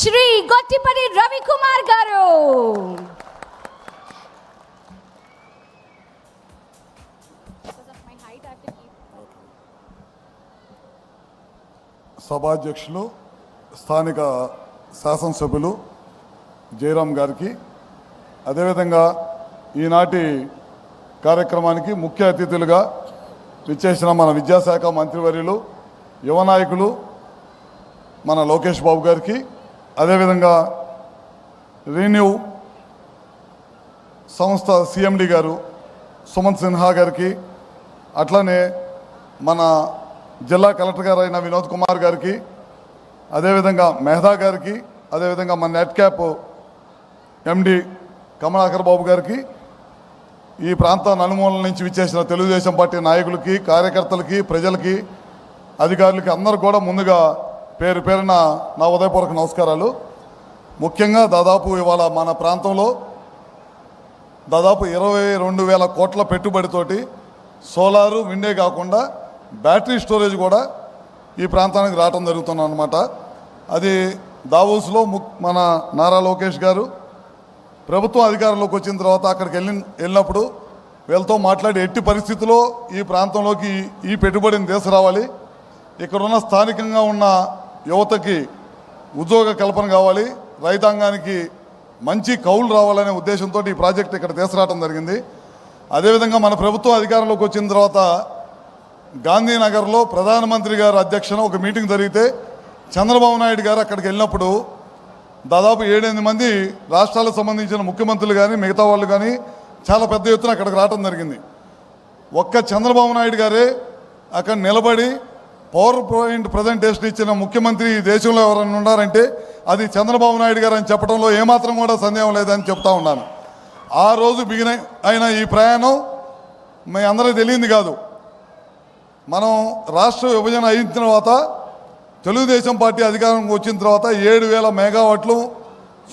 శ్రీ గొట్టిపడి రవికుమార్ గారు. సభాధ్యక్షులు స్థానిక శాసనసభ్యులు జయరాం గారికి, అదేవిధంగా ఈనాటి కార్యక్రమానికి ముఖ్య అతిథులుగా విచ్చేసిన మన విద్యాశాఖ మంత్రివర్యులు యువ నాయకులు మన లోకేష్ బాబు గారికి, అదేవిధంగా రీన్యూ సంస్థ సిఎండి గారు సుమంత్ సిన్హా గారికి, అట్లనే మన జిల్లా కలెక్టర్ గారు అయిన వినోద్ కుమార్ గారికి, అదేవిధంగా మెహదా గారికి, అదేవిధంగా మన నెట్ క్యాప్ ఎండి కమలాకర్ బాబు గారికి, ఈ ప్రాంత నలుమూలల నుంచి విచ్చేసిన తెలుగుదేశం పార్టీ నాయకులకి, కార్యకర్తలకి, ప్రజలకి, అధికారులకి అందరూ కూడా ముందుగా పేరు పేరున నా ఉదయపూర్వక నమస్కారాలు. ముఖ్యంగా దాదాపు ఇవాళ మన ప్రాంతంలో దాదాపు 22,000 కోట్ల పెట్టుబడితోటి సోలారు విండే కాకుండా బ్యాటరీ స్టోరేజ్ కూడా ఈ ప్రాంతానికి రావడం జరుగుతుంది అన్నమాట. అది దావోస్లో మన నారా లోకేష్ గారు ప్రభుత్వం అధికారంలోకి వచ్చిన తర్వాత అక్కడికి వెళ్ళినప్పుడు వీళ్ళతో మాట్లాడి ఎట్టి పరిస్థితుల్లో ఈ ప్రాంతంలోకి ఈ పెట్టుబడిని తీసుకురావాలి, ఇక్కడున్న స్థానికంగా ఉన్న యువతకి ఉద్యోగ కల్పన కావాలి, రైతాంగానికి మంచి కౌలు రావాలనే ఉద్దేశంతో ఈ ప్రాజెక్ట్ ఇక్కడ తీసుకురావడం జరిగింది. అదేవిధంగా మన ప్రభుత్వం అధికారంలోకి వచ్చిన తర్వాత గాంధీనగర్లో ప్రధానమంత్రి గారి అధ్యక్షన ఒక మీటింగ్ జరిగితే చంద్రబాబు నాయుడు గారు అక్కడికి వెళ్ళినప్పుడు దాదాపు 7-8 మంది రాష్ట్రాలకు సంబంధించిన ముఖ్యమంత్రులు కానీ మిగతా వాళ్ళు కానీ చాలా పెద్ద ఎత్తున అక్కడికి రావడం జరిగింది. ఒక్క చంద్రబాబు నాయుడు గారే అక్కడ నిలబడి పవర్ పాయింట్ ప్రజెంటేషన్ ఇచ్చిన ముఖ్యమంత్రి ఈ దేశంలో ఎవరైనా ఉన్నారంటే అది చంద్రబాబు నాయుడు గారు అని చెప్పడంలో ఏమాత్రం కూడా సందేహం లేదని చెప్తా ఉన్నాను. ఆ రోజు బిగిన అయిన ఈ ప్రయాణం మీ అందరికీ తెలియంది కాదు. మనం రాష్ట్ర విభజన అయిన తర్వాత తెలుగుదేశం పార్టీ అధికారంకి వచ్చిన తర్వాత 7,000 మెగావాట్లు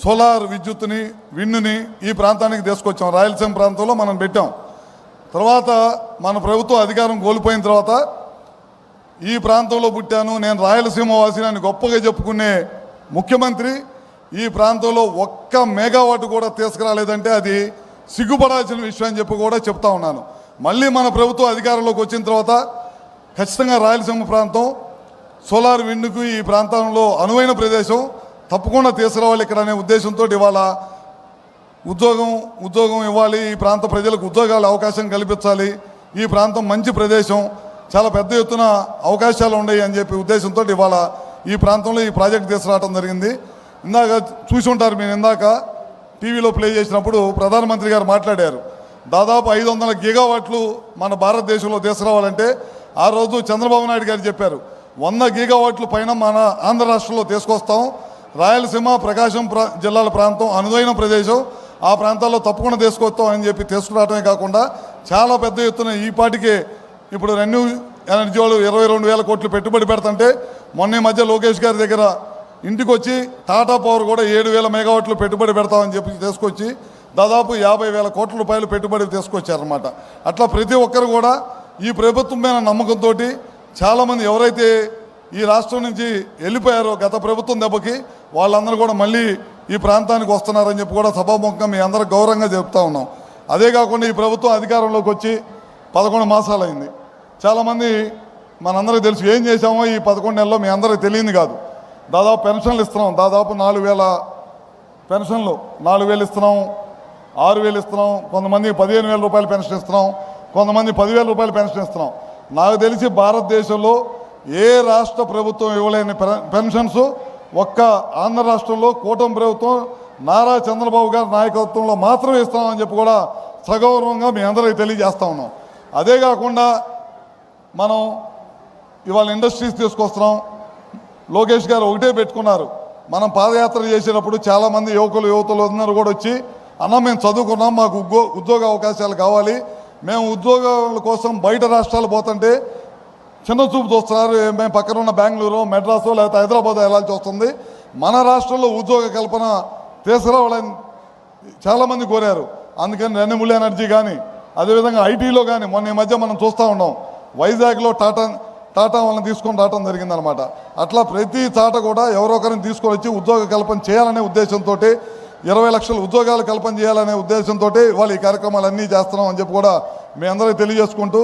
సోలార్ విద్యుత్తుని, విన్నుని ఈ ప్రాంతానికి తీసుకొచ్చాం. రాయలసీమ ప్రాంతంలో మనం పెట్టాం. తర్వాత మన ప్రభుత్వం అధికారం కోల్పోయిన తర్వాత ఈ ప్రాంతంలో పుట్టాను, నేను రాయలసీమ వాసిని అని గొప్పగా చెప్పుకునే ముఖ్యమంత్రి ఈ ప్రాంతంలో ఒక్క మెగావాట్ కూడా తీసుకురాలేదంటే అది సిగ్గుపడాల్సిన విషయం అని చెప్పి కూడా చెప్తా ఉన్నాను. మళ్ళీ మన ప్రభుత్వం అధికారంలోకి వచ్చిన తర్వాత ఖచ్చితంగా రాయలసీమ ప్రాంతం సోలార్ విండ్కు ఈ ప్రాంతంలో అనువైన ప్రదేశం తప్పకుండా తీసుకురావాలి ఇక్కడ అనే ఉద్దేశంతో ఇవాళ ఉద్యోగం ఇవ్వాలి, ఈ ప్రాంత ప్రజలకు ఉద్యోగాల అవకాశం కల్పించాలి, ఈ ప్రాంతం మంచి ప్రదేశం, చాలా పెద్ద ఎత్తున అవకాశాలు ఉన్నాయి అని చెప్పి ఉద్దేశంతో ఇవాళ ఈ ప్రాంతంలో ఈ ప్రాజెక్ట్ తీసుకురావడం జరిగింది. ఇందాక చూసి ఉంటారు మీరు, ఇందాక టీవీలో ప్లే చేసినప్పుడు ప్రధానమంత్రి గారు మాట్లాడారు. దాదాపు 500 గిగావాట్లు మన భారతదేశంలో తీసుకురావాలంటే ఆ రోజు చంద్రబాబు నాయుడు గారు చెప్పారు 100 గిగావాట్ల పైన మన ఆంధ్ర రాష్ట్రంలో తీసుకొస్తాం. రాయలసీమ, ప్రకాశం జిల్లాల ప్రాంతం అనువైన ప్రదేశం, ఆ ప్రాంతాల్లో తప్పకుండా తీసుకొస్తాం అని చెప్పి తీసుకురావడమే కాకుండా చాలా పెద్ద ఎత్తున ఈ పాటికే ఇప్పుడు రెన్యూ ఎనర్జీ వాళ్ళు 22,000 కోట్లు పెట్టుబడి పెడుతుంటే మొన్న మధ్య లోకేష్ గారి దగ్గర ఇంటికి వచ్చి టాటా పవర్ కూడా 7,000 మెగావాట్లు పెట్టుబడి పెడతామని చెప్పి తీసుకొచ్చి దాదాపు 50,000 కోట్ల రూపాయలు పెట్టుబడి తీసుకొచ్చారన్నమాట. అట్లా ప్రతి ఒక్కరు కూడా ఈ ప్రభుత్వం మీద నమ్మకంతో చాలామంది ఎవరైతే ఈ రాష్ట్రం నుంచి వెళ్ళిపోయారో గత ప్రభుత్వం దెబ్బకి వాళ్ళందరూ కూడా మళ్ళీ ఈ ప్రాంతానికి వస్తున్నారని చెప్పి కూడా సభాముఖంగా మీ అందరూ గౌరవంగా చెప్తా ఉన్నాం. అదే కాకుండా ఈ ప్రభుత్వం అధికారంలోకి వచ్చి 11 మాసాలు అయింది. చాలామంది మనందరికీ తెలుసు ఏం చేశామో ఈ 11 నెలల్లో మీ అందరికీ తెలియదు కాదు. దాదాపు పెన్షన్లు ఇస్తున్నాం, దాదాపు 4,000 పెన్షన్లు, 4,000 ఇస్తున్నాం, 6,000 ఇస్తున్నాం, కొంతమంది 15,000 రూపాయలు పెన్షన్ ఇస్తున్నాం, కొంతమంది 10,000 రూపాయలు పెన్షన్ ఇస్తున్నాం. నాకు తెలిసి భారతదేశంలో ఏ రాష్ట్ర ప్రభుత్వం ఇవ్వలేని పెన్షన్స్ ఒక్క ఆంధ్ర రాష్ట్రంలో కూటమి ప్రభుత్వం నారా చంద్రబాబు గారి నాయకత్వంలో మాత్రమే ఇస్తామని చెప్పి కూడా సగౌరవంగా మీ అందరికీ తెలియజేస్తూ ఉన్నాం. అదే కాకుండా మనం ఇవాళ ఇండస్ట్రీస్ తీసుకొస్తున్నాం. లోకేష్ గారు ఒకటే పెట్టుకున్నారు, మనం పాదయాత్ర చేసేటప్పుడు చాలామంది యువతులు అందరూ కూడా వచ్చి అన్న మేము చదువుకున్నాం, మాకు ఉద్యోగ అవకాశాలు కావాలి, మేము ఉద్యోగాల కోసం బయట రాష్ట్రాలు పోతుంటే చిన్న చూపు చూస్తున్నారు, మేము పక్కన ఉన్న బెంగళూరు, మెడ్రాసు లేకపోతే హైదరాబాద్ వెళ్ళాల్సి వస్తుంది, మన రాష్ట్రంలో ఉద్యోగ కల్పన తీసుకురావాలని చాలామంది కోరారు. అందుకని రెన్యూబుల్ ఎనర్జీ కానీ అదేవిధంగా ఐటీలో కానీ మొన్న ఈ మధ్య మనం చూస్తూ ఉన్నాం వైజాగ్లో టాటా టాటా వాళ్ళని తీసుకొని రావడం జరిగిందనమాట. అట్లా ప్రతి చాట కూడా ఎవరో ఒకరిని తీసుకొని వచ్చి ఉద్యోగ కల్పన చేయాలనే ఉద్దేశంతో 20 లక్షల ఉద్యోగాలు కల్పన చేయాలనే ఉద్దేశంతో వాళ్ళు ఈ కార్యక్రమాలన్నీ చేస్తున్నాం అని చెప్పి కూడా మీ అందరికీ తెలియజేసుకుంటూ,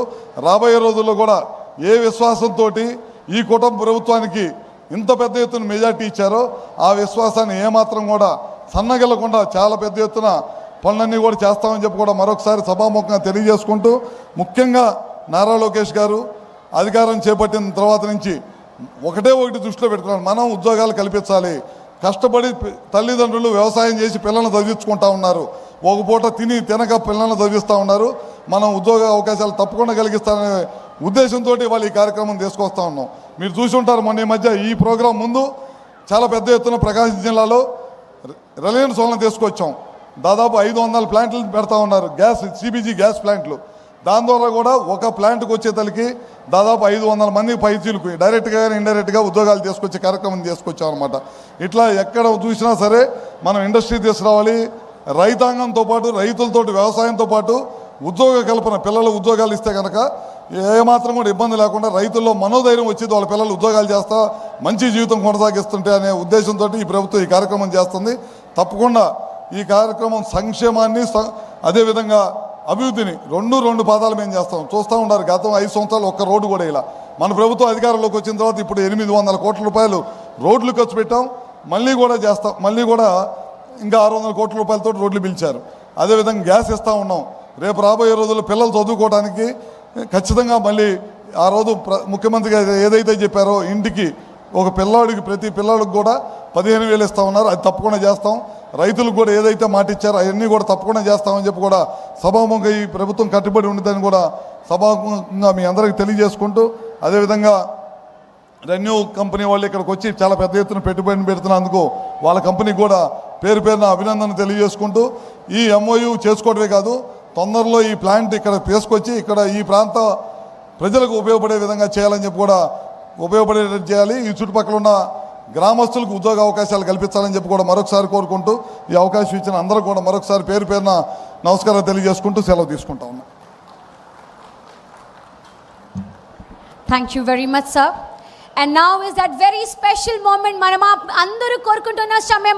రాబోయే రోజుల్లో కూడా ఏ విశ్వాసంతో ఈ కుటుంబ ప్రభుత్వానికి ఇంత పెద్ద ఎత్తున మెజార్టీ ఇచ్చారో ఆ విశ్వాసాన్ని ఏమాత్రం కూడా సన్నగిల్లకుండా చాలా పెద్ద ఎత్తున పనులన్నీ కూడా చేస్తామని చెప్పి కూడా మరొకసారి సభాముఖంగా తెలియజేసుకుంటూ, ముఖ్యంగా నారా లోకేష్ గారు అధికారం చేపట్టిన తర్వాత నుంచి ఒకటి దృష్టిలో పెట్టుకున్నాను, మనం ఉద్యోగాలు కల్పించాలి. కష్టపడి తల్లిదండ్రులు వ్యవసాయం చేసి పిల్లల్ని చదివించుకుంటా ఉన్నారు, ఒక పూట తినక పిల్లల్ని చదివిస్తూ ఉన్నారు. మనం ఉద్యోగ అవకాశాలు తప్పకుండా కలిగిస్తారనే ఉద్దేశంతో వాళ్ళు ఈ కార్యక్రమం తీసుకొస్తా ఉన్నాం. మీరు చూసి ఉంటారు, మొన్న ఈ మధ్య ఈ ప్రోగ్రాం ముందు చాలా పెద్ద ఎత్తున ప్రకాశం జిల్లాలో రిలయన్స్ వాళ్ళని తీసుకొచ్చాం. దాదాపు 500 ప్లాంట్లు పెడతా ఉన్నారు, గ్యాస్ సిబిజీ గ్యాస్ ప్లాంట్లు. దాని ద్వారా కూడా ఒక ప్లాంట్కి వచ్చేతలకి దాదాపు 500 మంది పైచీలకు డైరెక్ట్గా కానీ ఇండైరెక్ట్గా ఉద్యోగాలు తీసుకొచ్చే కార్యక్రమం తీసుకొచ్చాం అనమాట. ఇట్లా ఎక్కడ చూసినా సరే మనం ఇండస్ట్రీ తీసుకురావాలి, రైతాంగంతో పాటు రైతులతో వ్యవసాయంతో పాటు ఉద్యోగ కల్పన, పిల్లలు ఉద్యోగాలు ఇస్తే కనుక ఏమాత్రం కూడా ఇబ్బంది లేకుండా రైతుల్లో మనోధైర్యం వచ్చేది, వాళ్ళ పిల్లలు ఉద్యోగాలు చేస్తా మంచి జీవితం కొనసాగిస్తుంటే అనే ఉద్దేశంతో ఈ ప్రభుత్వం ఈ కార్యక్రమం చేస్తుంది. తప్పకుండా ఈ కార్యక్రమం సంక్షేమాన్ని అదేవిధంగా అభివృద్ధిని రెండు పాదాలు మేము చేస్తాం. చూస్తూ ఉన్నారు, గతం 5 సంవత్సరాలు ఒక్క రోడ్డు కూడా ఇలా. మన ప్రభుత్వం అధికారంలోకి వచ్చిన తర్వాత ఇప్పుడు 800 కోట్ల రూపాయలు రోడ్లు ఖర్చు పెట్టాం, మళ్ళీ కూడా చేస్తాం. మళ్ళీ కూడా ఇంకా 600 కోట్ల రూపాయలతో రోడ్లు పిలిచారు. అదేవిధంగా గ్యాస్ ఇస్తూ ఉన్నాం. రేపు రాబోయే రోజుల్లో పిల్లలు చదువుకోవడానికి ఖచ్చితంగా మళ్ళీ ఆ రోజు ముఖ్యమంత్రి గారు ఏదైతే చెప్పారో ఇంటికి ఒక పిల్లాడికి ప్రతి పిల్లాడికి కూడా 15,000 ఇస్తూ ఉన్నారు, అది తప్పకుండా చేస్తాం. రైతులకు కూడా ఏదైతే మాట ఇచ్చారో అవన్నీ కూడా తప్పకుండా చేస్తామని చెప్పి కూడా సభాముఖంగా ఈ ప్రభుత్వం కట్టుబడి ఉంటుందని కూడా సభాముఖంగా మీ అందరికీ తెలియజేసుకుంటూ, అదేవిధంగా రెన్యూ కంపెనీ వాళ్ళు ఇక్కడికి వచ్చి చాలా పెద్ద ఎత్తున పెట్టుబడిని పెడుతున్నందుకు వాళ్ళ కంపెనీకి కూడా పేరున అభినందన తెలియజేసుకుంటూ, ఈ MOU చేసుకోవడమే కాదు, తొందరలో ఈ ప్లాంట్ ఇక్కడ తీసుకొచ్చి ఇక్కడ ఈ ప్రాంత ప్రజలకు ఉపయోగపడే విధంగా చేయాలని చెప్పి కూడా ఉపయోగపడేటట్టు చేయాలి. ఈ చుట్టుపక్కల ఉన్న గ్రామస్తులకు ఉద్యోగ అవకాశాలు కల్పించాలని చెప్పి కూడా మరొకసారి కోరుకుంటూ, ఈ అవకాశం ఇచ్చిన అందరూ కూడా మరొకసారి పేరున నమస్కారాలు తెలియజేసుకుంటూ సెలవు తీసుకుంటా ఉన్నా. Thank you very much sir. And now is that very special moment మనం అందరూ కోరుకుంటున్న సమయం.